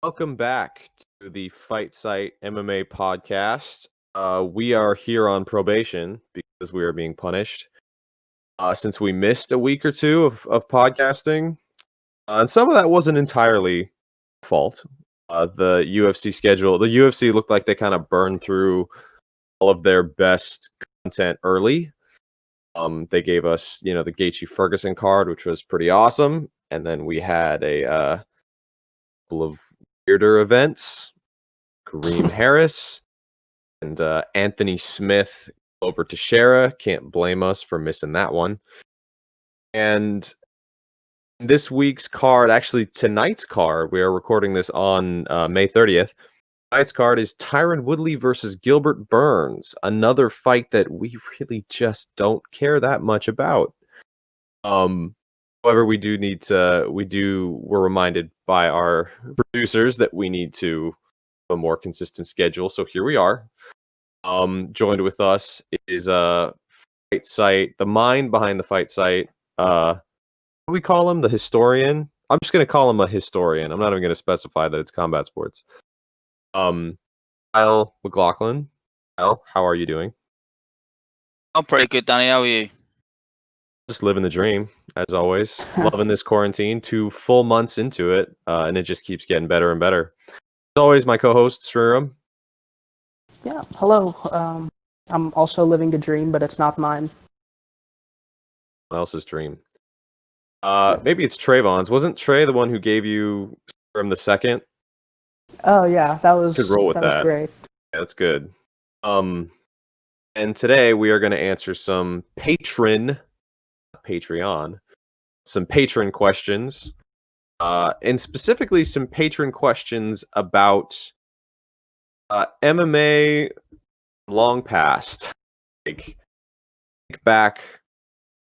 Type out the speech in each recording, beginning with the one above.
Welcome back to the Fight Site MMA podcast. We are here on probation because we are being punished since we missed a week or two of podcasting. And some of that wasn't entirely fault. The UFC schedule, the UFC looked like they kind of burned through all of their best content early. They gave us, the Gaethje Ferguson card, which was pretty awesome. And then we had a couple of weirder events. Kareem Harris and Anthony Smith over to Shara. Can't blame us for missing that one. And this week's card, actually tonight's card, we are recording this on May 30th. Tonight's card is Tyron Woodley versus Gilbert Burns, another fight that we really just don't care that much about. However, we're reminded by our producers that we need to a more consistent schedule. So here we are. Joined with us is Fight Site, the mind behind the Fight Site. What do we call him? The historian? I'm just gonna call him a historian. I'm not even gonna specify that it's combat sports. Kyle McLachlan. Kyle, how are you doing? I'm pretty good, Danny. How are you? Just living the dream, as always. Loving this quarantine. 2 full months into it, and it just keeps getting better and better. As always, my co-host Sriram. Yeah, hello. I'm also living the dream, but it's not mine. Someone else's dream. Maybe it's Trayvon's. Wasn't Trey the one who gave you Sriram the second? Oh yeah, that was Could roll with that. was great. Yeah, that's good. And today we are going to answer some Patreon, some patron questions, and specifically some patron questions about MMA long past, like back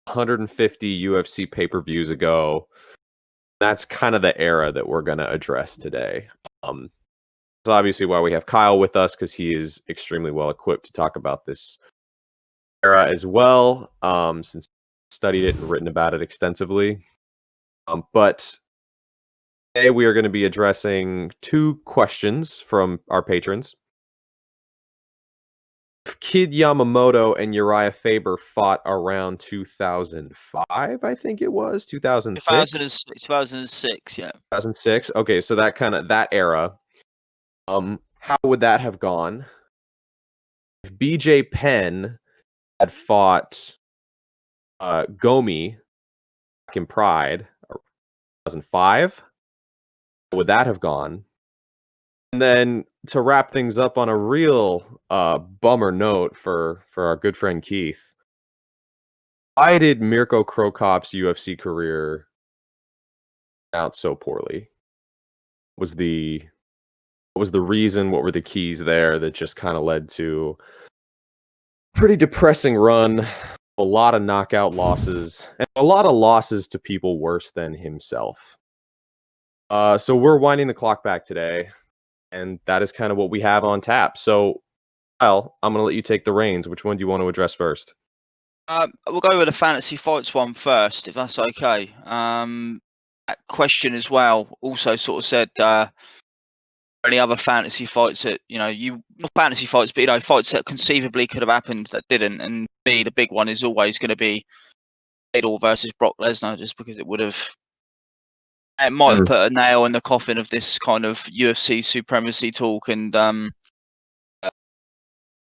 150 UFC pay-per-views ago. That's kind of the era that we're going to address today. That's obviously why we have Kyle with us, because he is extremely well equipped to talk about this era as well, since he studied it and written about it extensively. But today we are going to be addressing 2 questions from our patrons. Kid Yamamoto and Uriah Faber fought around 2005, I think it was 2006. 2006, yeah. 2006. Okay, so that era. How would that have gone if BJ Penn had fought Gomi back in Pride, 2005? How would that have gone? And then to wrap things up on a real bummer note for our good friend Keith, why did Mirko Cro Cop's UFC career out so poorly? What was the reason? What were the keys there that just kind of led to a pretty depressing run, a lot of knockout losses, and a lot of losses to people worse than himself? So we're winding the clock back today, and that is kind of what we have on tap. So, Kyle, I'm going to let you take the reins. Which one do you want to address first? We'll go with the fantasy fights one first, if that's okay. That question as well also sort of said any other fantasy fights that not fantasy fights, but fights that conceivably could have happened that didn't. And me, the big one is always going to be Fedor versus Brock Lesnar, just because it might have put a nail in the coffin of this kind of UFC supremacy talk, and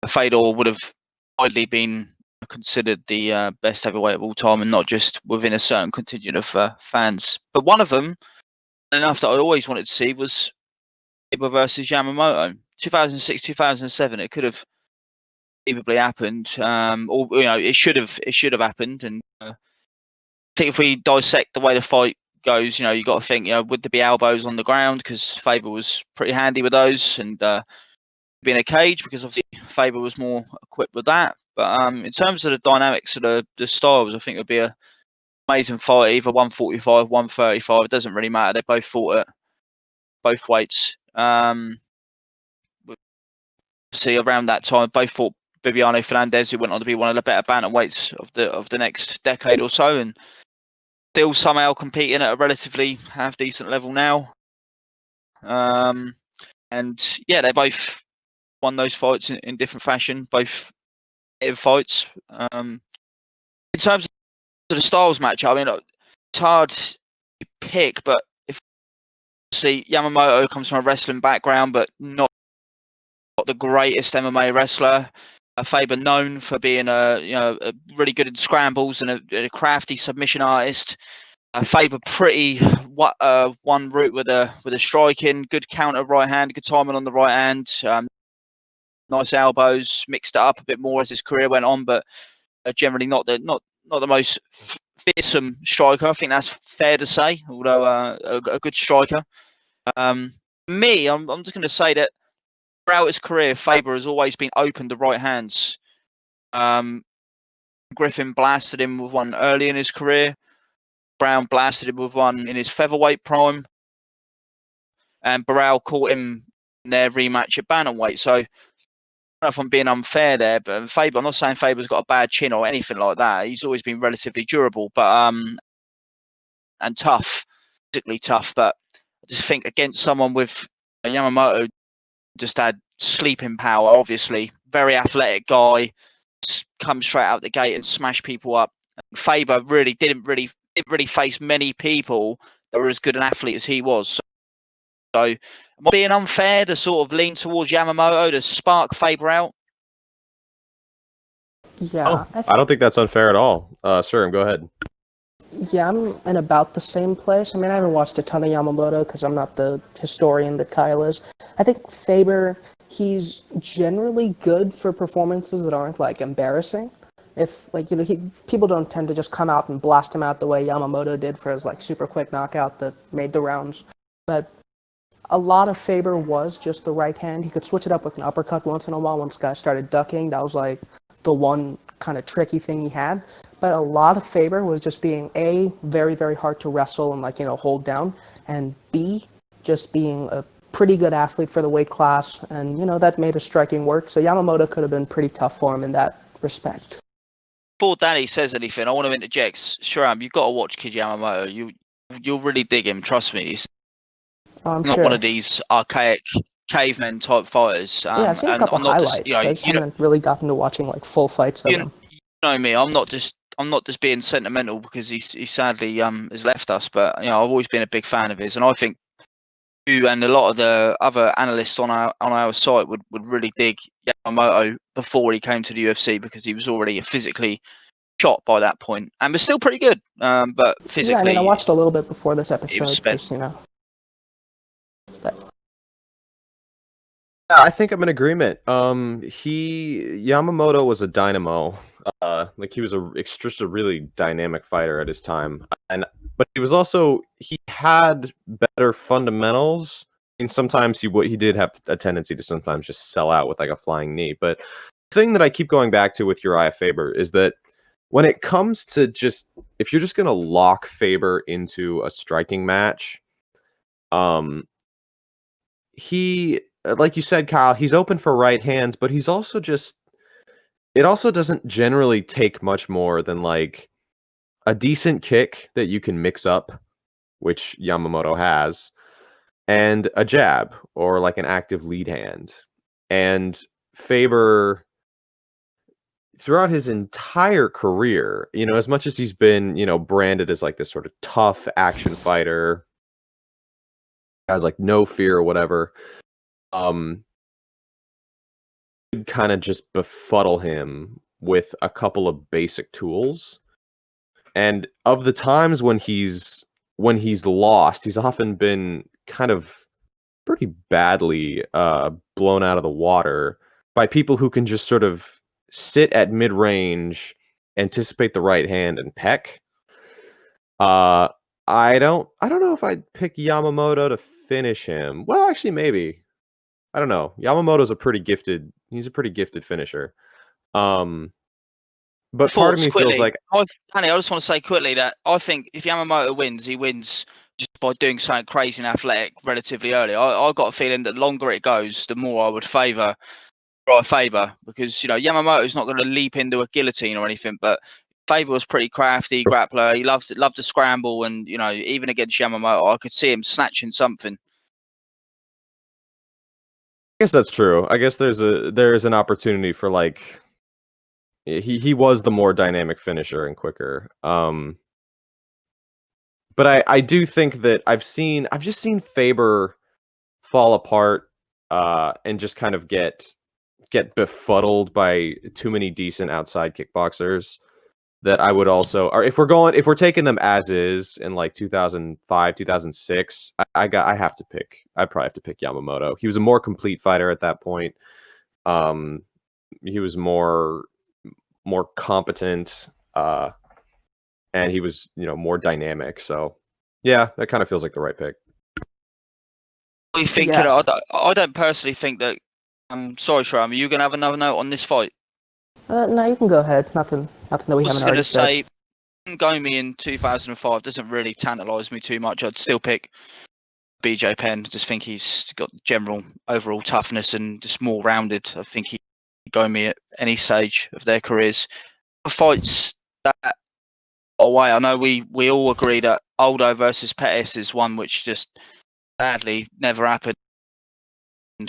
Fedor would have widely been considered the best heavyweight of all time, and not just within a certain contingent of fans. But one of them, enough that I always wanted to see, was Faber versus Yamamoto, 2006, 2007. It could have conceivably happened, or it should have happened. And I think if we dissect the way the fight goes, you got to think, would there be elbows on the ground, because Faber was pretty handy with those, and be in a cage because obviously Faber was more equipped with that. But in terms of the dynamics of the styles, I think it would be an amazing fight, either 145, 135. It doesn't really matter. They both fought at both weights. See, around that time, both fought Bibiano Fernandez, who went on to be one of the better bantamweights of the next decade or so, and still somehow competing at a relatively half decent level now. And yeah, they both won those fights in different fashion, both fights. In terms of the styles match, I mean, it's hard to pick, but if see Yamamoto comes from a wrestling background, but not the greatest MMA wrestler. Faber known for being a really good in scrambles and a crafty submission artist. Faber pretty one route with a striking, good counter right hand, good timing on the right hand, nice elbows, mixed it up a bit more as his career went on, but generally not the most fearsome striker. I think that's fair to say, although a good striker. I'm just going to say that throughout his career, Faber has always been open to right hands. Griffin blasted him with one early in his career. Brown blasted him with one in his featherweight prime. And Burrell caught him in their rematch at bantamweight. So I don't know if I'm being unfair there, but Faber, I'm not saying Faber's got a bad chin or anything like that. He's always been relatively durable, but and tough, physically tough. But I just think against someone with Yamamoto, just had sleeping power. Obviously, very athletic guy, come straight out the gate and smash people up. Faber really didn't really face many people that were as good an athlete as he was. So, am I being unfair to sort of lean towards Yamamoto to spark Faber out? Yeah, I don't think that's unfair at all. Sriram, go ahead. Yeah, I'm in about the same place. I mean, I haven't watched a ton of Yamamoto because I'm not the historian that Kyle is. I think Faber, he's generally good for performances that aren't, like, embarrassing. If, like, people don't tend to just come out and blast him out the way Yamamoto did for his, like, super quick knockout that made the rounds. But a lot of Faber was just the right hand. He could switch it up with an uppercut once in a while once guys started ducking. That was, like, the one kind of tricky thing he had. But a lot of Faber was just being A, very, very hard to wrestle and, like, hold down, and B, just being a pretty good athlete for the weight class, and, that made his striking work. So Yamamoto could have been pretty tough for him in that respect. Before Danny says anything, I want to interject. Shram, you've got to watch Kid Yamamoto. You'll really dig him, trust me. He's not one of these archaic cavemen type fighters. Yeah, I've seen a couple highlights. I just haven't really gotten to watching, like, full fights of him. You know me, I'm not just being sentimental because he sadly has left us, but I've always been a big fan of his, and I think you and a lot of the other analysts on our site would really dig Yamamoto before he came to the UFC because he was already physically shot by that point and was still pretty good, but physically. Yeah, I mean, I watched a little bit before this episode. Yeah, I think I'm in agreement. Yamamoto was a dynamo. Like he was just a really dynamic fighter at his time, but he had better fundamentals. I mean, sometimes he did have a tendency to sometimes just sell out with like a flying knee. But the thing that I keep going back to with Uriah Faber is that when it comes to if you're just gonna lock Faber into a striking match, he, like you said, Kyle, he's open for right hands, but he's also it also doesn't generally take much more than like a decent kick that you can mix up, which Yamamoto has, and a jab or like an active lead hand. And Faber, throughout his entire career, as much as he's been, branded as like this sort of tough action fighter, has like no fear or whatever, kind of just befuddle him with a couple of basic tools. And of the times when he's lost, he's often been kind of pretty badly blown out of the water by people who can just sort of sit at mid-range, anticipate the right hand, and peck. I don't know if I'd pick Yamamoto to finish him. Well, actually, maybe. I don't know. Yamamoto's he's a pretty gifted finisher. But part of me feels like... Danny, I just want to say quickly that I think if Yamamoto wins, he wins just by doing something crazy and athletic relatively early. I got a feeling that the longer it goes, the more I would favour Faber because, Yamamoto's not going to leap into a guillotine or anything, but Faber was pretty crafty grappler. He loved to scramble, and, even against Yamamoto, I could see him snatching something. guess that's true. I guess there's an opportunity for like he was the more dynamic finisher and quicker. But I do think that I've just seen Faber fall apart and just kind of get befuddled by too many decent outside kickboxers that I would also, or if we're taking them as is in like 2005, 2006, I'd probably have to pick Yamamoto. He was a more complete fighter at that point. He was more competent, and he was, more dynamic. So yeah, that kind of feels like the right pick. What do you think? Yeah. I don't personally think that. Sorry, Sriram, are you going to have another note on this fight? No, you can go ahead. Nothing that we I was haven't going already to said. say, Gomi in 2005 doesn't really tantalise me too much. I'd still pick BJ Penn. I just think he's got general overall toughness and just more rounded. I think he Gomi at any stage of their careers. Fights that away, I know we all agree that Aldo versus Pettis is one which just sadly never happened.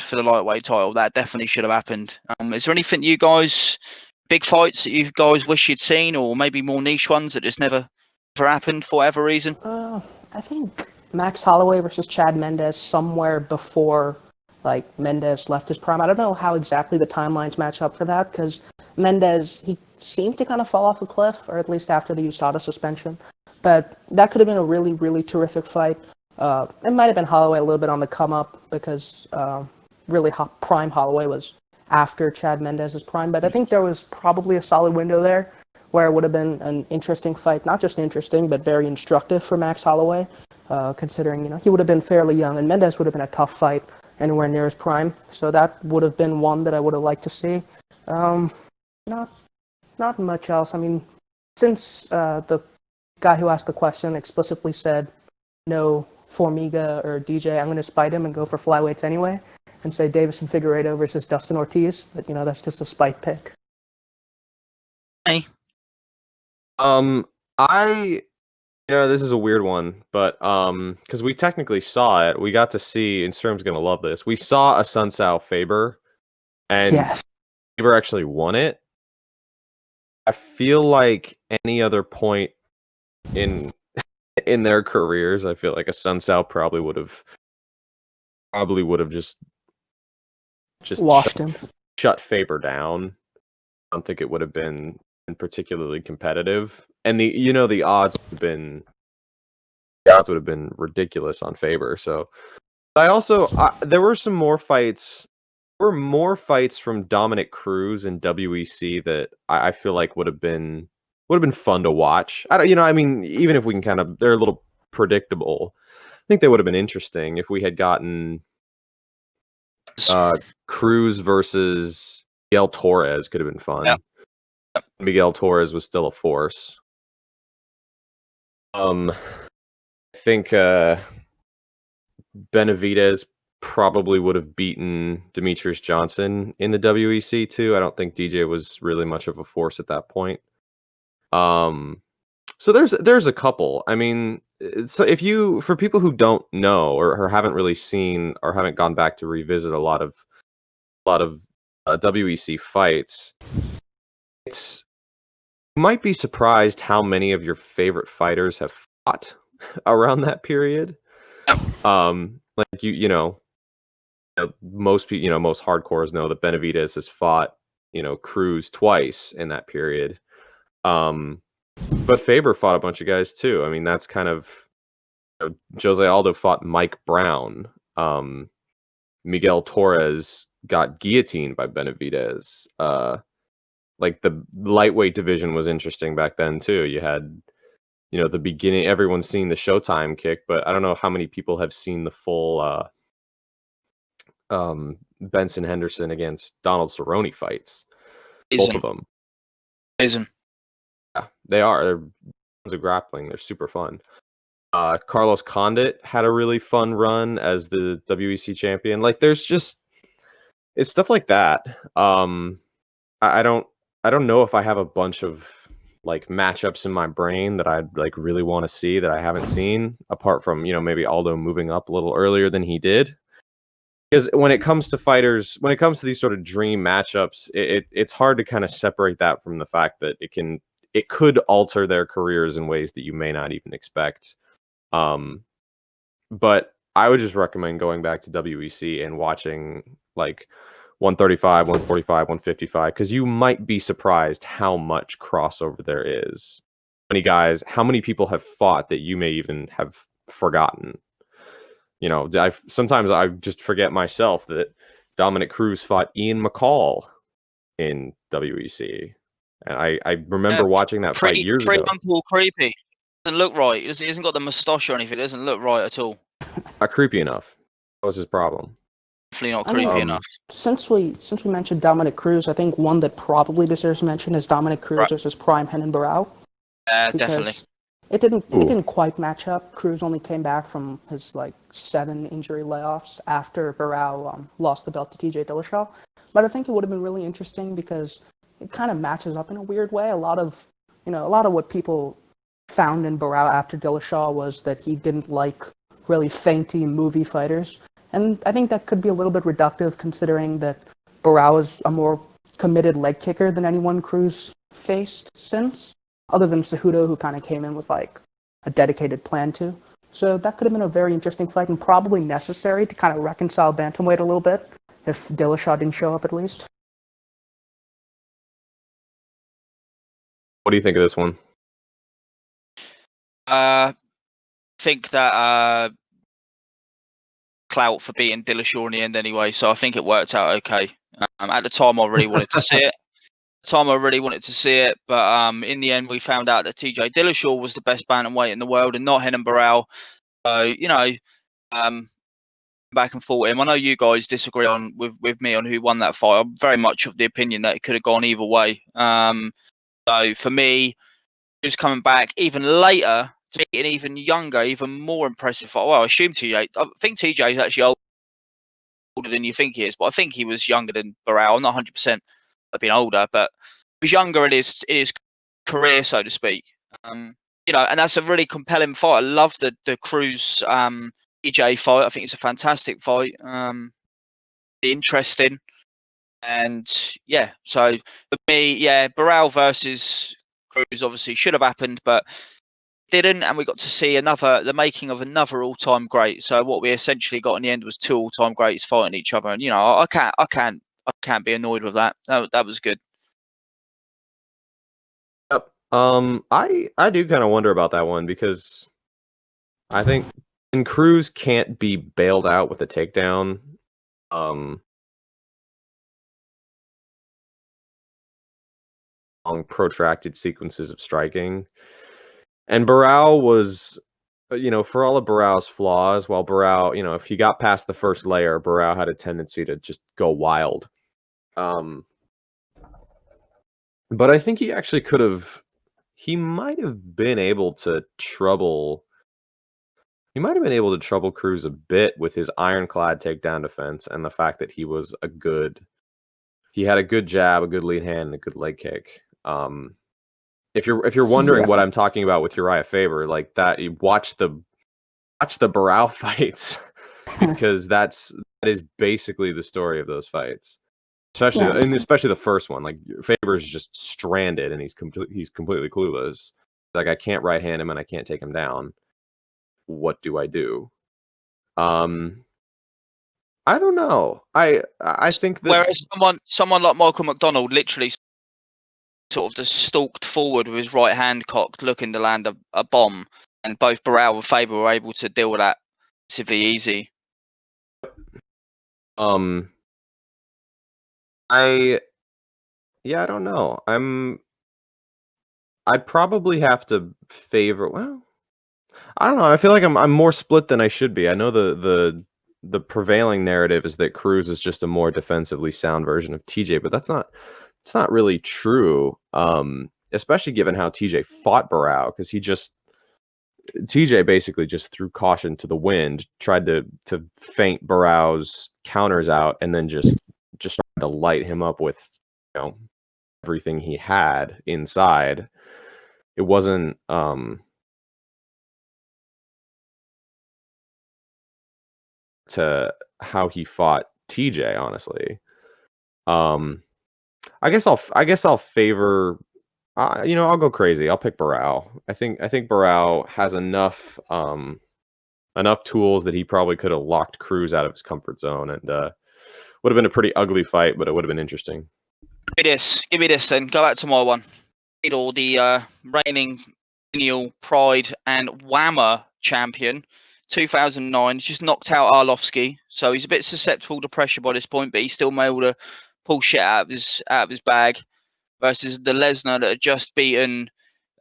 For the lightweight title, that definitely should have happened. Is there anything you guys, big fights that you guys wish you'd seen, or maybe more niche ones that just never happened for whatever reason? I think Max Holloway versus Chad Mendes somewhere before like Mendes left his prime. I don't know how exactly the timelines match up for that because Mendes, he seemed to kind of fall off a cliff, or at least after the USADA suspension. But that could have been a really, really terrific fight. It might have been Holloway a little bit on the come up because really prime Holloway was after Chad Mendes's prime. But I think there was probably a solid window there where it would have been an interesting fight, not just interesting, but very instructive for Max Holloway, considering, he would have been fairly young, and Mendes would have been a tough fight anywhere near his prime. So that would have been one that I would have liked to see. Not much else. I mean, since the guy who asked the question explicitly said no Formiga or DJ, I'm going to spite him and go for flyweights anyway and say Davison Figueiredo versus Dustin Ortiz. But, that's just a spite pick. Hey. This is a weird one, but because we technically saw it, we got to see, and Sturm's gonna love this. We saw a Sun Sao Faber, and Yes. Faber actually won it. I feel like any other point in their careers, I feel like a Sun Sao probably would have just washed him. Shut Faber down. I don't think it would have been particularly competitive, and the odds would have been ridiculous on Faber. So, but I also there were some more fights. There were more fights from Dominic Cruz and WEC that I feel like would have been fun to watch. I don't, I mean, even if we can they're a little predictable. I think they would have been interesting if we had gotten Cruz versus Miguel Torres. Could have been fun. Yep. Miguel Torres was still a force. I think Benavidez probably would have beaten Demetrius Johnson in the WEC too. I don't think DJ was really much of a force at that point. So there's a couple. I mean, so for people who don't know or haven't really seen or haven't gone back to revisit a lot of WEC fights, you might be surprised how many of your favorite fighters have fought around that period. Like most people, most hardcores know that Benavidez has fought, Cruz twice in that period. But Faber fought a bunch of guys too. I mean, that's kind of Jose Aldo fought Mike Brown. Miguel Torres got guillotined by Benavidez. Like the lightweight division was interesting back then too. You had, the beginning. Everyone's seen the Showtime kick, but I don't know how many people have seen the full Benson Henderson against Donald Cerrone fights. Both of them. Amazing. Yeah, they are. They're tons of grappling. They're super fun. Carlos Condit had a really fun run as the WEC champion. Like, it's stuff like that. I don't know if I have a bunch of like matchups in my brain that I'd like really want to see that I haven't seen, apart from maybe Aldo moving up a little earlier than he did. because when it comes to fighters, when it comes to these sort of dream matchups, it's hard to kind of separate that from the fact that it could alter their careers in ways that you may not even expect. But I would just recommend going back to WEC and watching like 135, 145, 155, because you might be surprised how much crossover there is. How many people have fought that you may even have forgotten. You know, sometimes I just forget myself that Dominic Cruz fought Ian McCall in WEC. And I remember watching that fight years ago. Pre-uncle creepy. Doesn't look right. He hasn't got the moustache or anything. It doesn't look right at all. Not creepy enough. That was his problem. Definitely not creepy enough. Since we mentioned Dominic Cruz, I think one that probably deserves mention is Dominic Cruz versus Prime Renan Barão. Definitely. It didn't quite match up. Cruz only came back from his 7 injury layoffs after Barão lost the belt to TJ Dillashaw. But I think it would have been really interesting because it kind of matches up in a weird way. A lot of what people found in Barão after Dillashaw was that he didn't like really feinty movie fighters. And I think that could be a little bit reductive considering that Barão is a more committed leg kicker than anyone Cruz faced since, other than Cejudo, who kind of came in with a dedicated plan to. So that could have been a very interesting fight and probably necessary to kind of reconcile bantamweight a little bit, if Dillashaw didn't show up at least. What do you think of this one? I think that clout for beating Dillashaw in the end anyway, so I think it worked out okay. At the time, I really wanted to see it. But in the end, we found out that TJ Dillashaw was the best bantamweight in the world and not Renan Barão. So back and forth him. I know you guys disagree with me on who won that fight. I'm very much of the opinion that it could have gone either way. So for me, just coming back even later to beat an even younger, even more impressive fight. Well, I assume TJ. I think TJ is actually older than you think he is, but I think he was younger than Barão. I'm not 100% been older, but he was younger in his career, so to speak. And that's a really compelling fight. I love the Cruz TJ fight. I think it's a fantastic fight. Interesting. And yeah, so for me, Barão versus Cruz obviously should have happened, but didn't, and we got to see the making of another all-time great. So what we essentially got in the end was 2 all-time greats fighting each other, and I can't be annoyed with that. That was good. Yep. I do kind of wonder about that one because I think Cruz can't be bailed out with a takedown. Long protracted sequences of striking. And Barão was, for all of Barão's flaws, while Barão, if he got past the first layer, Barão had a tendency to just go wild. But I think he actually he might have been able to trouble Cruz a bit with his ironclad takedown defense and the fact that he had a good jab, a good lead hand, and a good leg kick. If you're wondering what I'm talking about with Uriah Faber, like that, you watch the Barão fights because that is basically the story of those fights. Especially the first one. Like Faber's just stranded and he's completely clueless. Like I can't right hand him and I can't take him down. What do I do? I don't know. I think that whereas someone like Michael McDonald literally sort of just stalked forward with his right hand cocked, looking to land a bomb, and both Barão and Faber were able to deal with that relatively easy. I don't know. I'd probably have to favor. Well, I don't know. I feel like I'm more split than I should be. I know the prevailing narrative is that Cruz is just a more defensively sound version of TJ, but it's not really true. Especially given how TJ fought Barão, because TJ basically just threw caution to the wind, tried to feint Barão's counters out, and then just tried to light him up with everything he had inside. It wasn't how he fought TJ, honestly. I guess I'll favor. I'll go crazy. I'll pick Barao. I think Barao has enough tools that he probably could have locked Cruz out of his comfort zone, and would have been a pretty ugly fight, but it would have been interesting. Give me this, then. Go back to my one. Fedor, the reigning lineal pride and Whammer champion, 2009. He's just knocked out Arlovsky, so he's a bit susceptible to pressure by this point, but he's still able to pull shit out of his bag. Versus the Lesnar that had just beaten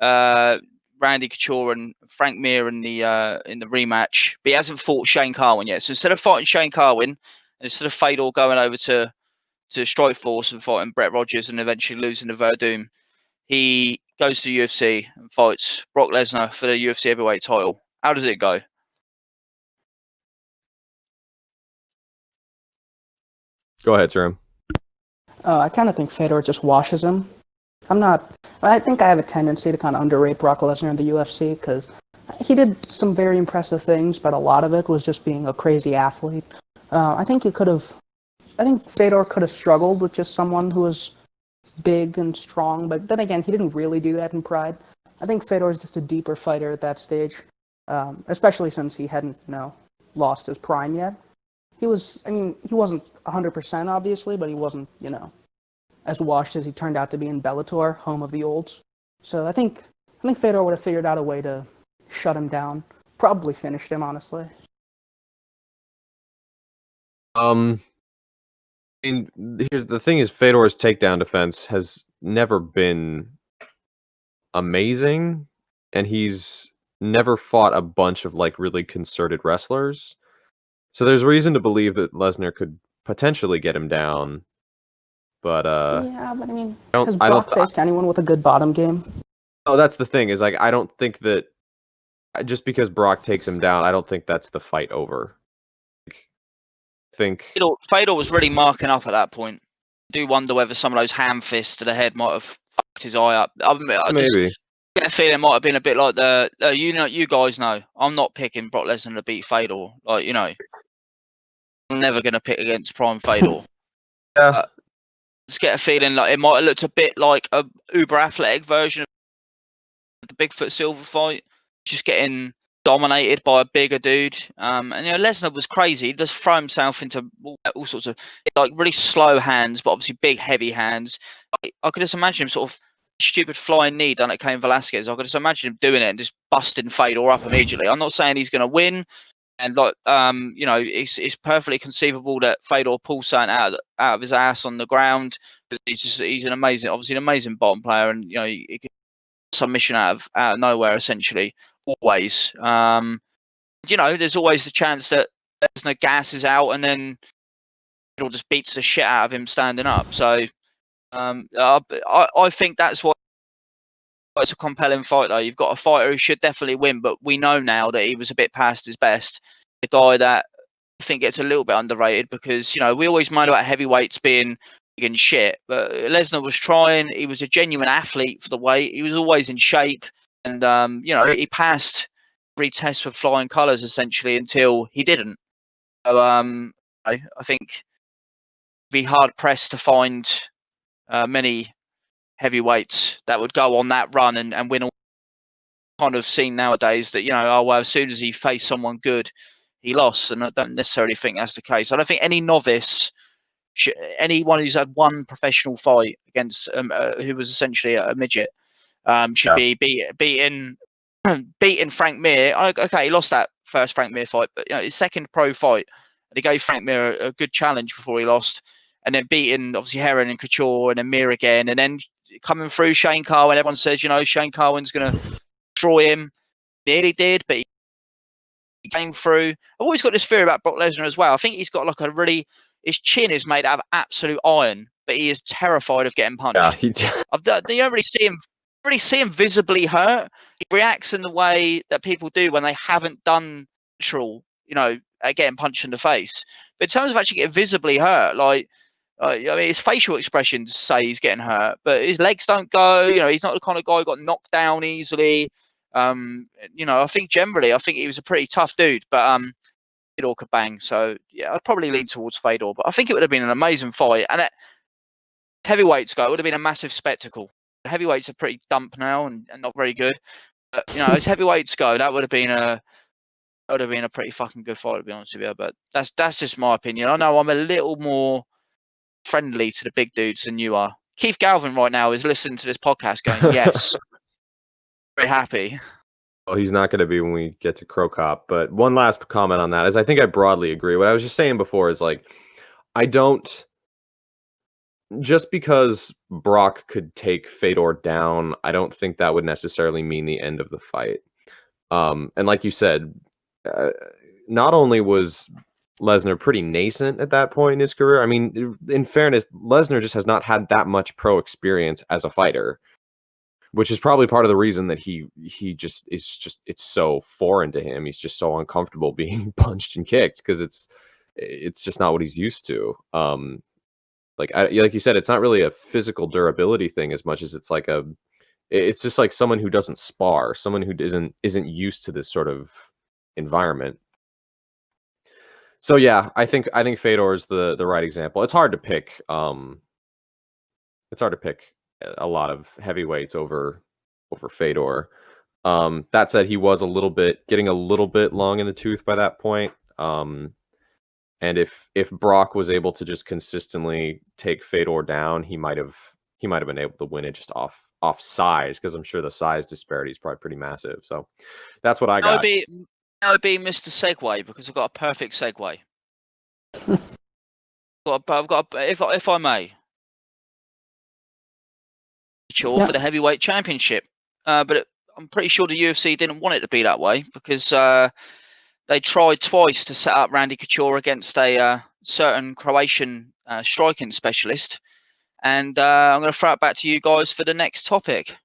Randy Couture and Frank Mir in the rematch, but he hasn't fought Shane Carwin yet. So instead of fighting Shane Carwin, and instead of Fedor going over to Strikeforce and fighting Brett Rogers and eventually losing to Verdum, he goes to the UFC and fights Brock Lesnar for the UFC heavyweight title. How does it go? Go ahead, Sriram. I kind of think Fedor just washes him. I think I have a tendency to kind of underrate Brock Lesnar in the UFC because he did some very impressive things, but a lot of it was just being a crazy athlete. I think Fedor could have struggled with just someone who was big and strong, but then again, he didn't really do that in Pride. I think Fedor is just a deeper fighter at that stage, especially since he hadn't, lost his prime yet. He wasn't 100% obviously, but he wasn't, as washed as he turned out to be in Bellator, home of the olds. So I think Fedor would have figured out a way to shut him down. Probably finished him, honestly. Here's the thing: is Fedor's takedown defense has never been amazing, and he's never fought a bunch of really concerted wrestlers. So there's reason to believe that Lesnar could potentially get him down. But yeah, but has Brock faced anyone with a good bottom game? Oh, that's the thing, is I don't think that just because Brock takes him down, I don't think that's the fight over. Fedor was really marking up at that point. I do wonder whether some of those ham fists to the head might have fucked his eye up. Maybe. I get a feeling it might have been a bit like you guys know, I'm not picking Brock Lesnar to beat Fedor. I'm never going to pick against Prime Fedor. Yeah. Just get a feeling like it might have looked a bit like a uber athletic version of the Bigfoot Silver fight, just getting dominated by a bigger dude. And Lesnar was crazy. He just throw himself into all sorts of really slow hands, but obviously big, heavy hands. I could just imagine him sort of stupid flying knee done at Cain Velasquez. I could just imagine him doing it and just busting Fedor up immediately. I'm not saying he's going to win. And it's perfectly conceivable that Fedor pulls something out of his ass on the ground because he's an amazing bottom player, and he can submission out of nowhere essentially always. There's always the chance that Lesnar gasses out and then Fedor just beats the shit out of him standing up. So I think that's what. It's a compelling fight, though. You've got a fighter who should definitely win, but we know now that he was a bit past his best. A guy that I think gets a little bit underrated because, we always mind about heavyweights being big and shit, but Lesnar was trying. He was a genuine athlete for the weight. He was always in shape, and, he passed every test with flying colours, essentially, until he didn't. So I think it'd be hard-pressed to find many heavyweights that would go on that run and win all. Kind of seen nowadays that as soon as he faced someone good, he lost, and I don't necessarily think that's the case. I don't think any novice, anyone who's had one professional fight against who was essentially a midget, should be beating Frank Mir. Okay, he lost that first Frank Mir fight, but his second pro fight, and he gave Frank Mir a good challenge before he lost, and then beating obviously Heron and Couture and then Mir again, and then coming through Shane Carwin. Everyone says Shane Carwin's going to destroy him. Nearly did, but he came through. I've always got this theory about Brock Lesnar as well. I think he's got his chin is made out of absolute iron, but he is terrified of getting punched. Yeah, you don't really see him visibly hurt. He reacts in the way that people do when they haven't done natural, at getting punched in the face. But in terms of actually getting visibly hurt, his facial expressions say he's getting hurt, but his legs don't go. He's not the kind of guy who got knocked down easily. I think he was a pretty tough dude, but Fedor could bang. So yeah, I'd probably lean towards Fedor, but I think it would have been an amazing fight. And heavyweights go, it would have been a massive spectacle. The heavyweights are pretty dump now and not very good. But as heavyweights go, that would have been a pretty fucking good fight, to be honest with you. But that's just my opinion. I know I'm a little more friendly to the big dudes than you are. Keith Galvin right now is listening to this podcast going, yes, very happy. Well, he's not going to be when we get to Cro Cop. But one last comment on that is I think I broadly agree. What I was just saying before is like, I don't, just because Brock could take Fedor down, I don't think that would necessarily mean the end of the fight. And like you said, not only was Lesnar pretty nascent at that point in his career, I mean, in fairness, Lesnar just has not had that much pro experience as a fighter, which is probably part of the reason that he just it's so foreign to him. He's just so uncomfortable being punched and kicked because it's just not what he's used to. Like you said, it's not really a physical durability thing as much as it's just like someone who doesn't spar, someone who isn't used to this sort of environment. So yeah, I think Fedor is the right example. It's hard to pick. It's hard to pick a lot of heavyweights over Fedor. That said, he was getting a little bit long in the tooth by that point. And if Brock was able to just consistently take Fedor down, he might have been able to win it just off size, because I'm sure the size disparity is probably pretty massive. So that's what I got. That would be Mr. Segway, because I've got a perfect segue. I've got if I may, for the heavyweight championship, but I'm pretty sure the UFC didn't want it to be that way, because they tried twice to set up Randy Couture against a certain Croatian striking specialist. And I'm going to throw it back to you guys for the next topic.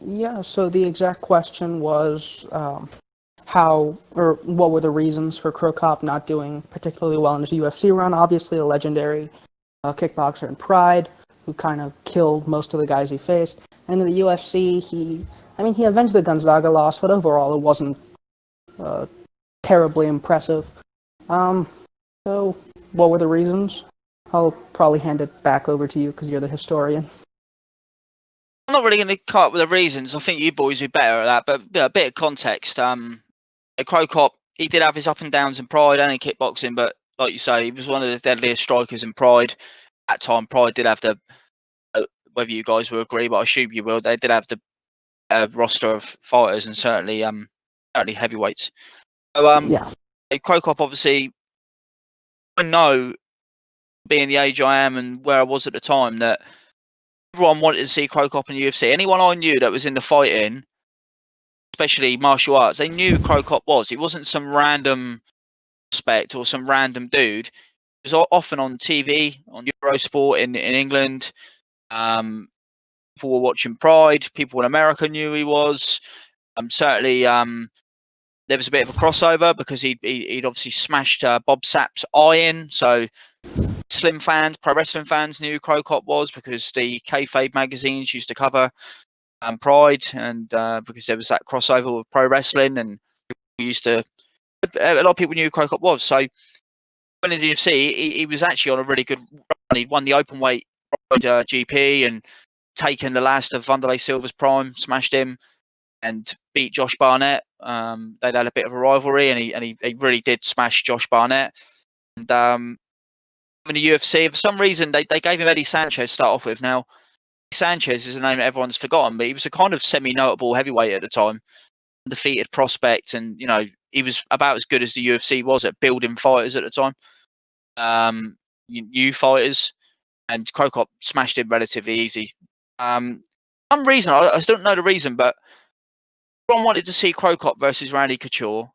Yeah, so the exact question was what were the reasons for Cro Cop not doing particularly well in his UFC run. Obviously a legendary kickboxer in Pride, who kind of killed most of the guys he faced. And in the UFC, he avenged the Gonzaga loss, but overall it wasn't terribly impressive. So what were the reasons? I'll probably hand it back over to you because you're the historian. I'm not really going to come up with the reasons. I think you boys are better at that, but a bit of context. Cro Cop, he did have his up and downs in Pride and in kickboxing, but like you say, he was one of the deadliest strikers in Pride. At that time, Pride did have the, whether you guys will agree, but I assume you will, they did have the roster of fighters, and certainly heavyweights. So, Cro Cop, obviously, I know, being the age I am and where I was at the time, that everyone wanted to see Cro Cop in the UFC. Anyone I knew that was in the fighting, especially martial arts, they knew who Cro Cop was. He wasn't some random prospect or some random dude. He was often on TV, on Eurosport in England. People were watching Pride. People in America knew who he was. Certainly, there was a bit of a crossover because he'd obviously smashed Bob Sapp's eye in. So Slim fans, pro wrestling fans knew who Cro Cop was because the kayfabe magazines used to cover Pride, and because there was that crossover with pro wrestling, and a lot of people knew who Cro Cop was. So when in the UFC, he was actually on a really good run. He won the open weight GP and taken the last of Wanderlei Silva's prime, smashed him, and beat Josh Barnett. They'd had a bit of a rivalry, and he really did smash Josh Barnett. And in the UFC, for some reason, they gave him Eddie Sanchez to start off with. Now, Sanchez is a name that everyone's forgotten, but he was a kind of semi-notable heavyweight at the time, undefeated prospect, and he was about as good as the UFC was at building fighters at the time, new fighters, and Cro Cop smashed him relatively easy. Some reason, I don't know the reason, but everyone wanted to see Cro Cop versus Randy Couture.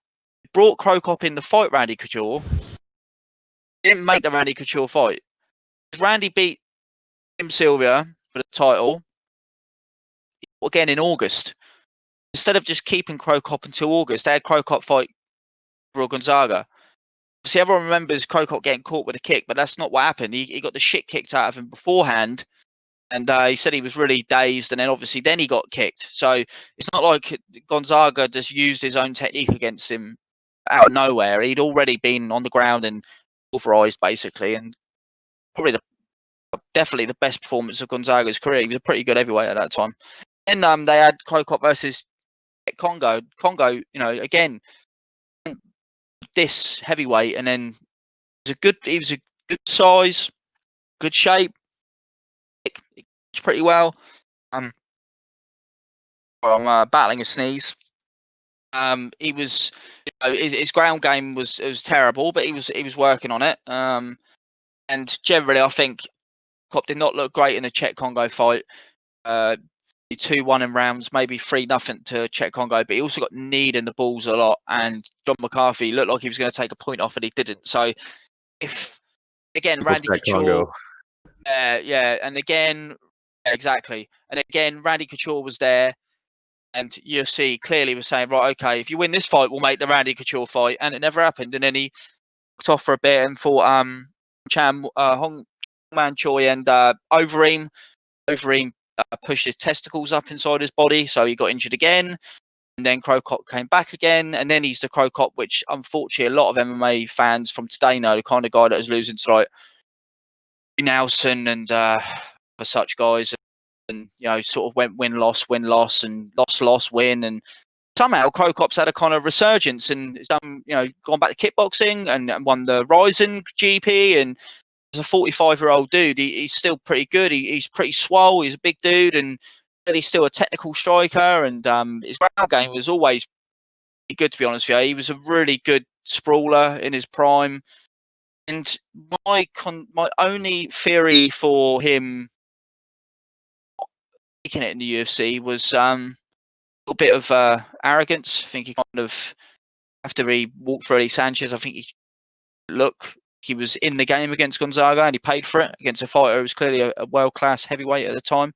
Brought Cro Cop in to fight Randy Couture. Didn't make the Randy Couture fight. Randy beat Tim Sylvia for the title again in August. Instead of just keeping Cro Cop until August, they had Cro Cop fight Gabriel Gonzaga. See, everyone remembers Cro Cop getting caught with a kick, but that's not what happened. He got the shit kicked out of him beforehand, and he said he was really dazed, and then he got kicked. So it's not like Gonzaga just used his own technique against him out of nowhere. He'd already been on the ground and pulverized basically, and probably definitely the best performance of Gonzaga's career. He was a pretty good heavyweight at that time. Then they had Cro Cop versus Congo. Congo, again, this heavyweight, and then he was a good size, good shape, pretty well. I'm battling a sneeze. He was, his ground game was terrible, but he was working on it. And generally, I think Cop did not look great in the Czech Congo fight. 2-1 in rounds, maybe 3-0 to Czech Congo, but he also got kneed in the balls a lot. And John McCarthy looked like he was going to take a point off, and he didn't. So, if again, Randy Couture, and again, exactly, and again, Randy Couture was there, and UFC clearly was saying, right, okay, if you win this fight, we'll make the Randy Couture fight, and it never happened. And then he looked off for a bit and fought Hongman Choi and Overeem. Overeem pushed his testicles up inside his body, so he got injured again. And then Cro Cop came back again, and then he's the Cro Cop, which unfortunately a lot of MMA fans from today know, the kind of guy that was losing to like Nelson and for such guys, and sort of went win-loss, and loss, win, and somehow Cro Cop's had a kind of resurgence and he's done, gone back to kickboxing and won the Ryzen GP, and as a 45-year-old dude, he's still pretty good. He's pretty swole. He's a big dude, and he's still a technical striker. And his ground game was always good, to be honest with you. He was a really good sprawler in his prime. And my only theory for him taking it in the UFC was a little bit of arrogance. I think he kind of, after he walked through Eddie Sanchez, I think he was in the game against Gonzaga and he paid for it against a fighter who was clearly a world-class heavyweight at the time.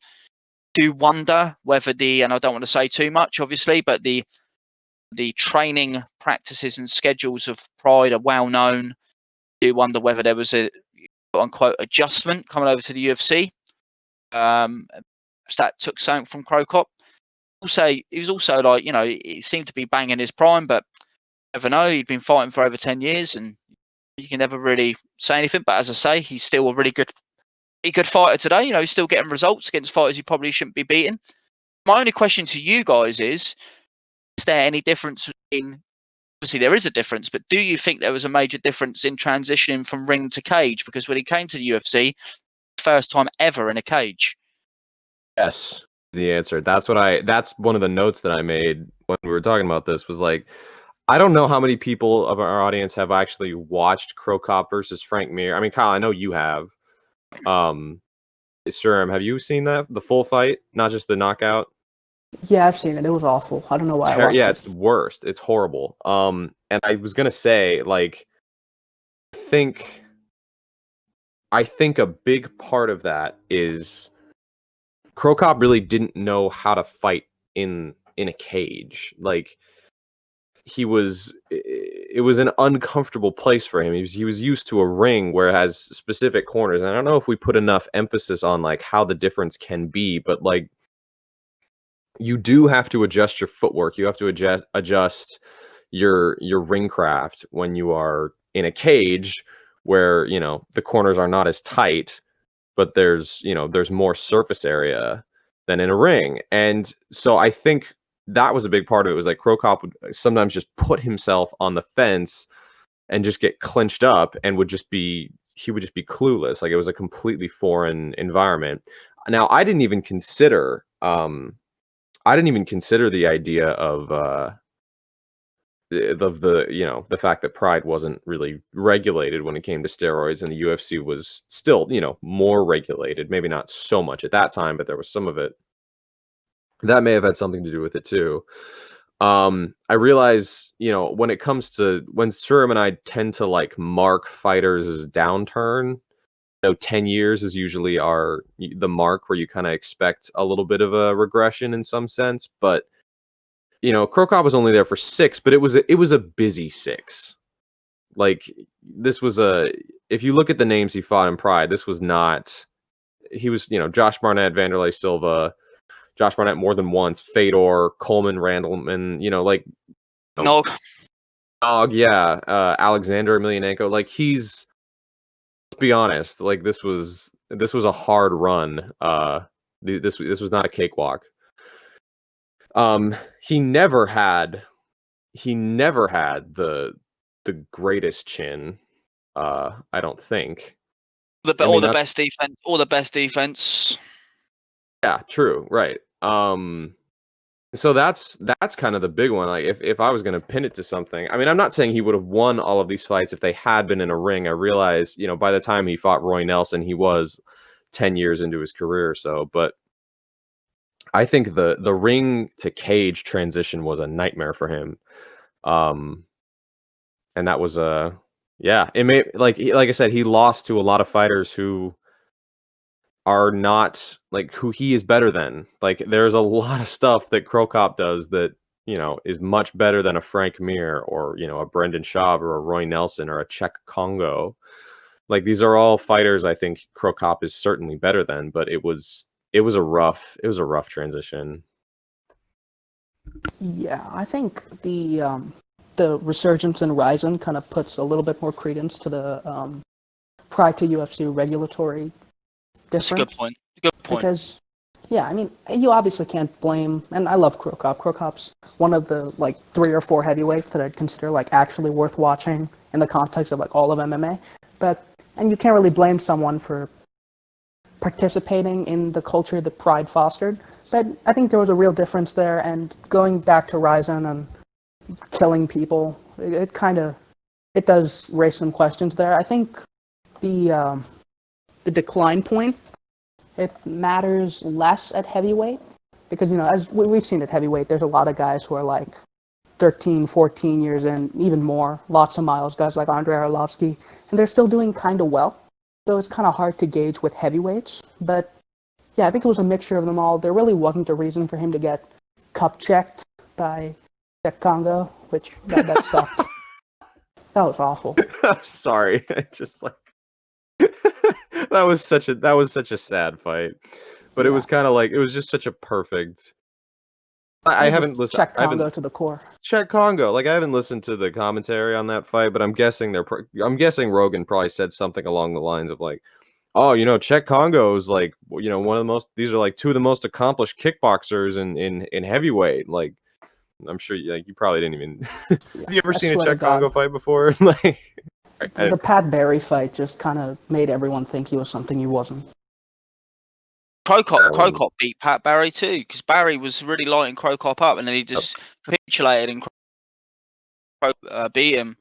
Do wonder whether and I don't want to say too much, obviously, but the training practices and schedules of Pride are well known. Do wonder whether there was a quote-unquote adjustment coming over to the UFC. That took something from Cro Cop. He was also like, he seemed to be banging his prime, but never know. He'd been fighting for over 10 years and you can never really say anything. But as I say, he's still a really good fighter today. He's still getting results against fighters he probably shouldn't be beating. My only question to you guys is there any difference between, obviously there is a difference, but do you think there was a major difference in transitioning from ring to cage? Because when he came to the UFC, first time ever in a cage. Yes, the answer. That's one of the notes that I made when we were talking about this was like, I don't know how many people of our audience have actually watched Cro Cop versus Frank Mir. I mean, Kyle, I know you have. Sriram, have you seen the full fight, not just the knockout? Yeah, I've seen it. It was awful. I don't know why I watched it. It's the worst. It's horrible. And I was gonna say, like, I think a big part of that is Cro Cop really didn't know how to fight in a cage. Like, it was an uncomfortable place for him. He was used to a ring where it has specific corners. And I don't know if we put enough emphasis on like how the difference can be, but like you do have to adjust your footwork. You have to adjust your ring craft when you are in a cage where, the corners are not as tight, but there's more surface area than in a ring. And so I think that was a big part of it. Was like Cro Cop would sometimes just put himself on the fence and just get clinched up and would just be clueless. Like it was a completely foreign environment. Now I didn't even consider the idea of the fact that Pride wasn't really regulated when it came to steroids, and the UFC was still, more regulated. Maybe not so much at that time, but there was some of it. That may have had something to do with it too. I realize, when it comes to when Sriram and I tend to like mark fighters' downturn, 10 years is usually the mark where you kind of expect a little bit of a regression in some sense. But Cro Cop was only there for 6, but it was a busy 6. Like this was if you look at the names he fought in Pride, this was not. He was Josh Barnett, Vanderlei Silva. Josh Barnett more than once, Fedor, Coleman, Randleman, Nog. Dog, yeah, Alexander Emelianenko. Like let's be honest, like this was a hard run. This was not a cakewalk. He never had the greatest chin. I don't think. All the best defense. All the best defense. Yeah, true. Right. So that's kind of the big one. Like if I was going to pin it to something, I mean, I'm not saying he would have won all of these fights if they had been in a ring. I realize, by the time he fought Roy Nelson, he was 10 years into his career or so. But I think the ring to cage transition was a nightmare for him. And that was it may like I said, he lost to a lot of fighters who are not like who he is better than. Like there's a lot of stuff that Cro Cop does that, is much better than a Frank Mir or, a Brendan Schaub or a Roy Nelson or a Czech Congo. Like these are all fighters I think Cro Cop is certainly better than, but it was a rough transition. Yeah, I think the resurgence in Ryzen kind of puts a little bit more credence to the pride to UFC regulatory difference. That's a good point. Good point. Because, yeah, I mean, you obviously can't blame, and I love Cro Cop. Cro Cop's one of the, 3 or 4 heavyweights that I'd consider, actually worth watching in the context of, all of MMA. And you can't really blame someone for participating in the culture that Pride fostered. But I think there was a real difference there, and going back to Ryzen and killing people, it does raise some questions there. I think the decline point, it matters less at heavyweight because, as we've seen at heavyweight, there's a lot of guys who are 13, 14 years in, even more, lots of miles, guys like Andrei Arlovsky, and they're still doing kind of well. So it's kind of hard to gauge with heavyweights. But yeah, I think it was a mixture of them all. There really wasn't a reason for him to get cup checked by Czech Congo, which that sucked. That was awful. I'm sorry. I just that was such a sad fight. But it was kind of it was just such a perfect. I haven't listened. Czech Congo to the core. Czech Congo. I haven't listened to the commentary on that fight, but I'm guessing Rogan probably said something along the lines of oh, Czech Congo is one of the most. These are 2 of the most accomplished kickboxers in heavyweight. I'm sure you probably didn't even. Have you ever seen a Czech Congo fight before? The Pat Barry fight just kind of made everyone think he was something he wasn't. Cro Cop beat Pat Barry too, because Barry was really lighting Cro Cop up, and then he just capitulated and beat him.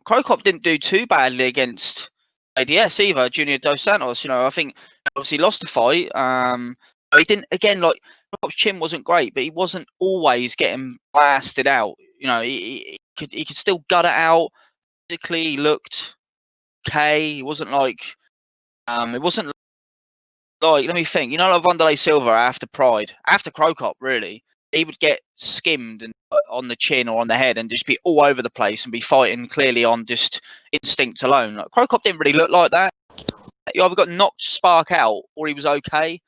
Cro Cop didn't do too badly against ADS either, Junior Dos Santos. I think obviously lost the fight. He didn't again Cro Cop's chin wasn't great, but he wasn't always getting blasted out. He could still gut it out. Physically, he looked okay. It wasn't it wasn't let me think. Like Wanderlei Silva after Cro Cop, really, he would get skimmed and on the chin or on the head and just be all over the place and be fighting clearly on just instinct alone. Cro Cop didn't really look like that. He either got knocked spark out or he was okay,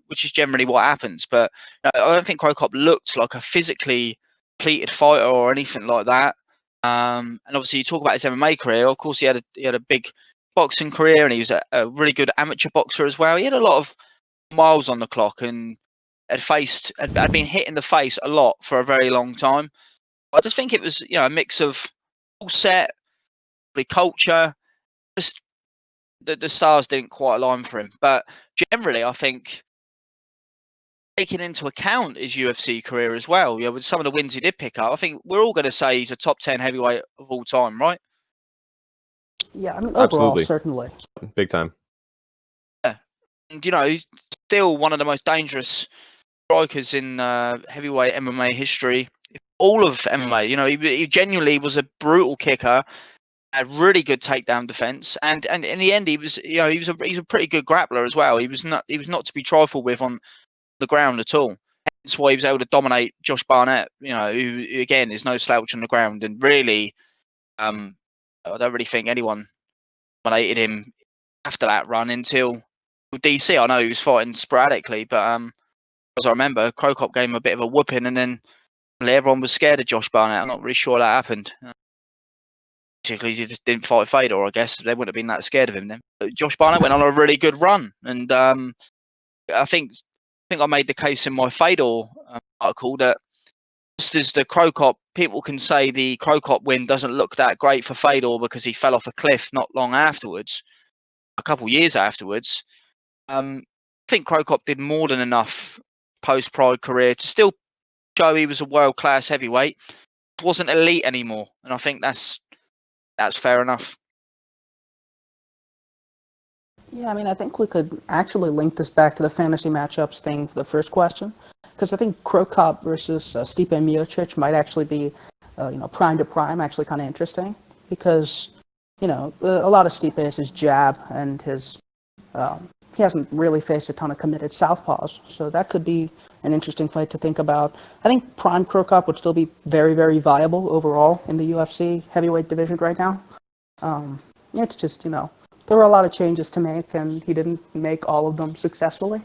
which is generally what happens. But I don't think Cro Cop looked like a physically depleted fighter or anything like that. And obviously, you talk about his MMA career. Of course, he had a big boxing career, and he was a really good amateur boxer as well. He had a lot of miles on the clock, and had been hit in the face a lot for a very long time. I just think it was a mix of all set, the culture, just the stars didn't quite align for him. But generally, I think taking into account his UFC career as well, with some of the wins he did pick up, I think we're all going to say he's a top 10 heavyweight of all time, right? Yeah, I mean, overall, absolutely. Certainly. Big time. Yeah. And, he's still one of the most dangerous strikers in heavyweight MMA history. All of MMA, he genuinely was a brutal kicker, had really good takedown defense, and in the end, he's a pretty good grappler as well. He was not to be trifled with on the ground at all. That's why he was able to dominate Josh Barnett, who again is no slouch on the ground. And really, I don't really think anyone dominated him after that run until DC. I know he was fighting sporadically, but as I remember, Cro Cop gave him a bit of a whooping, and then everyone was scared of Josh Barnett. I'm not really sure that happened. Basically, he just didn't fight Fedor. I guess they wouldn't have been that scared of him then. But Josh Barnett went on a really good run, and I think I made the case in my Fedor article that just as the Cro Cop, people can say the Cro Cop win doesn't look that great for Fedor because he fell off a cliff not long afterwards, a couple years afterwards. I think Cro Cop did more than enough post-Pride career to still show he was a world-class heavyweight. He wasn't elite anymore, and I think that's fair enough. Yeah, I mean, I think we could actually link this back to the fantasy matchups thing for the first question, because I think Cro Cop versus Stipe Miocic might actually be, prime to prime, actually kind of interesting, because, a lot of Stipe is his jab and his, he hasn't really faced a ton of committed southpaws, so that could be an interesting fight to think about. I think prime Cro Cop would still be very, very viable overall in the UFC heavyweight division right now. It's just, there were a lot of changes to make, and he didn't make all of them successfully.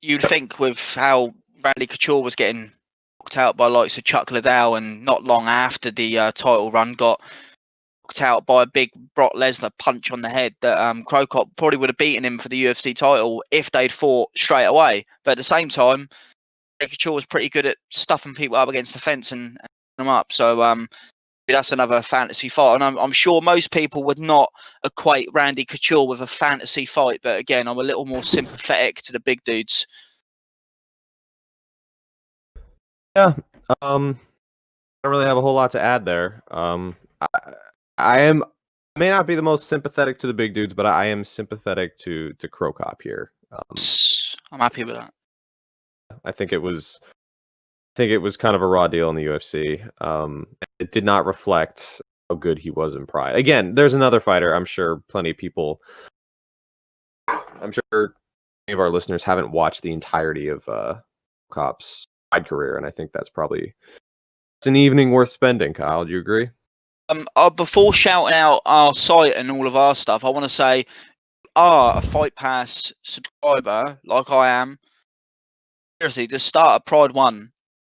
You'd think with how Randy Couture was getting knocked out by likes of Chuck Liddell, and not long after the title run got knocked out by a big Brock Lesnar punch on the head, that Cro Cop probably would have beaten him for the UFC title if they'd fought straight away. But at the same time, Couture was pretty good at stuffing people up against the fence and them up. So that's another fantasy fight, and I'm sure most people would not equate Randy Couture with a fantasy fight. But again, I'm a little more sympathetic to the big dudes. Yeah, I don't really have a whole lot to add there. I may not be the most sympathetic to the big dudes, but I am sympathetic to Cro Cop here. I'm happy with that. I think it was kind of a raw deal in the UFC. It did not reflect how good he was in Pride. Again, there's another fighter. I'm sure many of our listeners haven't watched the entirety of Cop's Pride career, and I think it's an evening worth spending. Kyle, do you agree? Before shouting out our site and all of our stuff, I want to say, a Fight Pass subscriber like I am, seriously, just start a Pride 1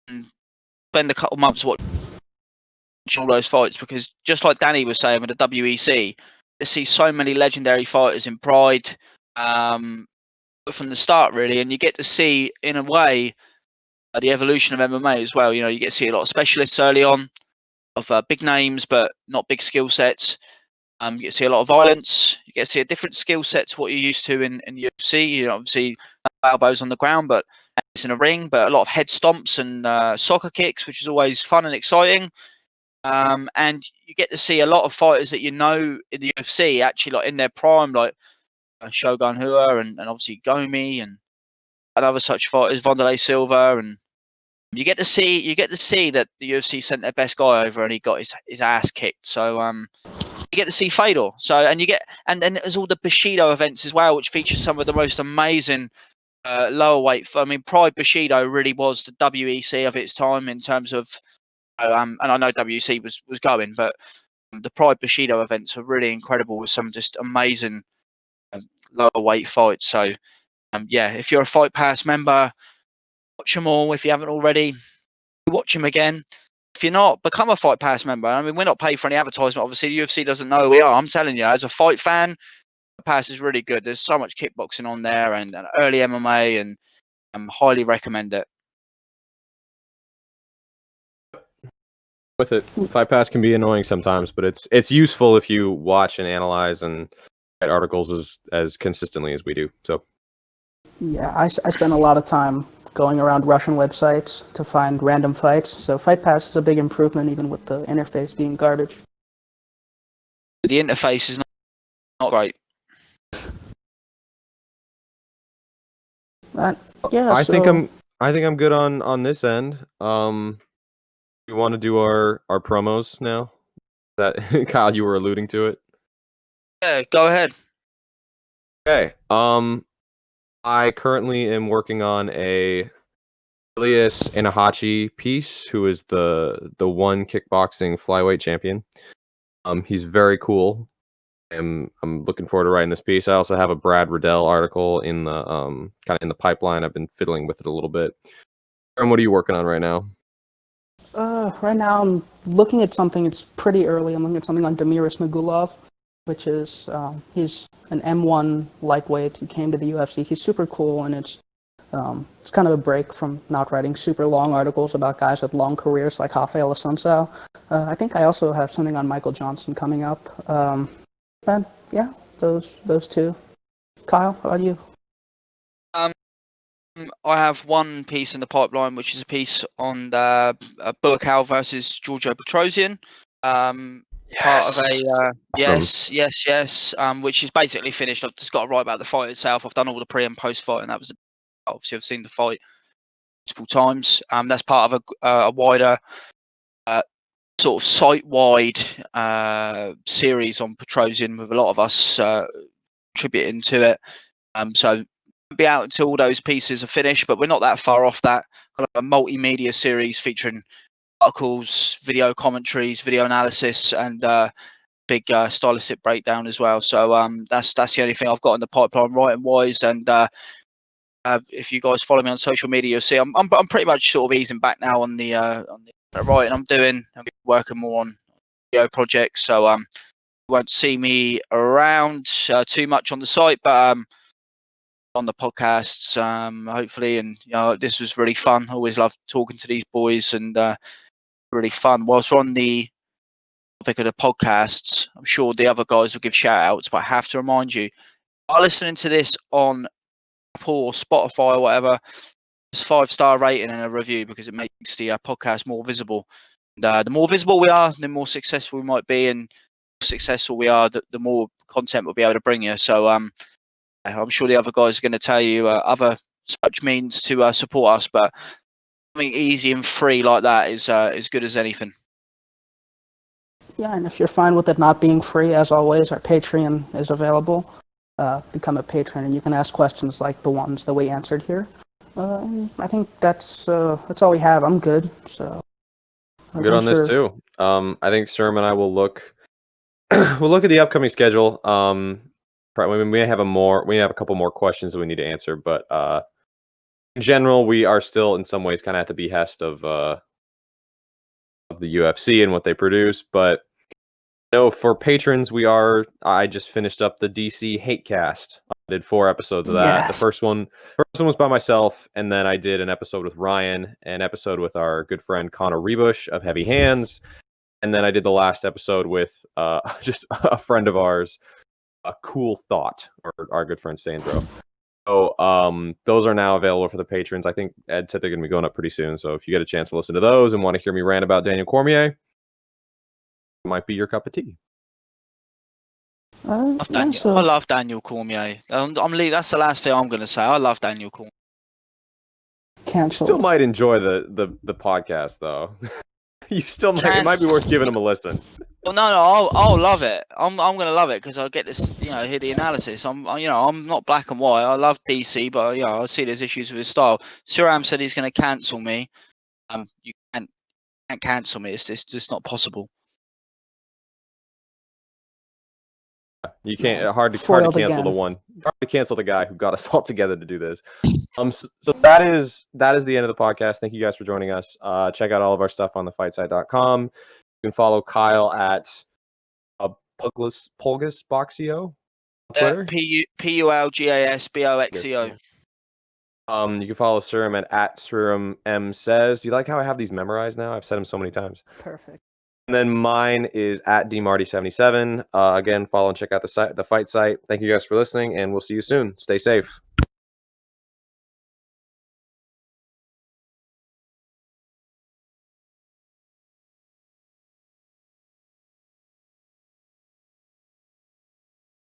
and spend a couple months watching all those fights, because just like Danny was saying with the WEC, to see so many legendary fighters in Pride from the start, really, and you get to see, in a way, the evolution of MMA as well. You get to see a lot of specialists early on, of big names, but not big skill sets. You get to see a lot of violence. You get to see a different skill set to what you're used to in UFC. Obviously, elbows on the ground, but it's in a ring, but a lot of head stomps and soccer kicks, which is always fun and exciting. And you get to see a lot of fighters that in the UFC actually like in their prime, like Shogun Rua and obviously Gomi and other such fighters, Wanderlei Silva, and you get to see that the UFC sent their best guy over and he got his ass kicked. So you get to see Fedor. So and then there's all the Bushido events as well, which feature some of the most amazing lower weight. I mean, Pride Bushido really was the WEC of its time in terms of, and I know WEC was going, but the Pride Bushido events are really incredible with some just amazing lower weight fights. So if you're a Fight Pass member, watch them all. If you haven't already, watch them again. If you're not, become a Fight Pass member. I mean, we're not paid for any advertisement. Obviously, the UFC doesn't know who we are. I'm telling you, as a fight fan, Fight Pass is really good. There's so much kickboxing on there and early MMA, and highly recommend it. With it, Fight Pass can be annoying sometimes, but it's useful if you watch and analyze and write articles as consistently as we do. So yeah, I spend a lot of time going around Russian websites to find random fights. So Fight Pass is a big improvement, even with the interface being garbage. The interface is not great. Yeah, I think I'm good on this end. We want to do our promos now. That Kyle, you were alluding to it. Yeah, go ahead. Okay. I currently am working on a Ilias Inahachi piece, who is the one kickboxing flyweight champion. He's very cool. I'm looking forward to writing this piece. I also have a Brad Riddell article in the kind of in the pipeline. I've been fiddling with it a little bit. And what are you working on right now? Right now I'm looking at something. It's pretty early. I'm looking at something on Demiris Nagulov, which is he's an M1 lightweight who came to the UFC. He's super cool, and it's kind of a break from not writing super long articles about guys with long careers like Rafael Assunção. I think I also have something on Michael Johnson coming up. But yeah, those two. Kyle, how about you? I have one piece in the pipeline, which is a piece on Burkow versus Giorgio Petrosian. Part of a yes, which is basically finished. I've just got to write about the fight itself. I've done all the pre and post fight, and that was obviously I've seen the fight multiple times. That's part of a wider sort of site-wide series on Petrosian, with a lot of us contributing to it. So be out until all those pieces are finished, but we're not that far off that. Kind of a multimedia series featuring articles, video commentaries, video analysis, and big stylistic breakdown as well. So that's the only thing I've got in the pipeline writing wise. And if you guys follow me on social media, you'll see I'm pretty much sort of easing back now on the writing I'm doing. I'm working more on video projects, so you won't see me around too much on the site, but on the podcasts, hopefully. And this was really fun. I always love talking to these boys, and really fun. Whilst we're on the topic of the podcasts, I'm sure the other guys will give shout outs, but I have to remind you, are listening to this on Apple or Spotify or whatever, it's 5-star rating and a review, because it makes the podcast more visible. And the more visible we are, the more successful we might be, and the more successful we are, the more content we'll be able to bring you. So I'm sure the other guys are going to tell you other such means to support us, but something easy and free like that is as good as anything. Yeah, and if you're fine with it not being free, as always, our Patreon is available. Become a patron, and you can ask questions like the ones that we answered here. I think that's all we have. I'm good. So I'm good on this too. I think Sriram and I will look. We'll look at the upcoming schedule. We may have a couple more questions that we need to answer, but in general, we are still in some ways kind of at the behest of the UFC and what they produce. But for patrons, I just finished up the DC Hate Cast. I did 4 episodes of that. Yes. The first one was by myself, and then I did an episode with Ryan, an episode with our good friend Connor Rebush of Heavy Hands, and then I did the last episode with just a friend of ours, a Cool Thought, or our good friend Sandro. So those are now available for the patrons. I think Ed said they're going to be going up pretty soon. So if you get a chance to listen to those and want to hear me rant about Daniel Cormier, it might be your cup of tea. I love Daniel Cormier. That's the last thing I'm going to say. I love Daniel Cormier. Canceled. You still might enjoy the podcast though. You still might. It might be worth giving them a listen. Well, no, I'll love it. I'm gonna love it because I get this, hear the analysis. I'm not black and white. I love DC, but I see there's issues with his style. Sriram said he's gonna cancel me. You can't cancel me. It's just not possible. You can't. Hard to cancel the guy who got us all together to do this. So that is the end of the podcast. Thank you guys for joining us. Check out all of our stuff on thefightsite.com. You can follow Kyle at Pulgas Boxio on Twitter. PULGASBOXEO. You can follow Sriram at Sriram M Says. Do you like how I have these memorized now? I've said them so many times. Perfect. And then mine is at DMarty77. Again, follow and check out the fight site. Thank you guys for listening, and we'll see you soon. Stay safe.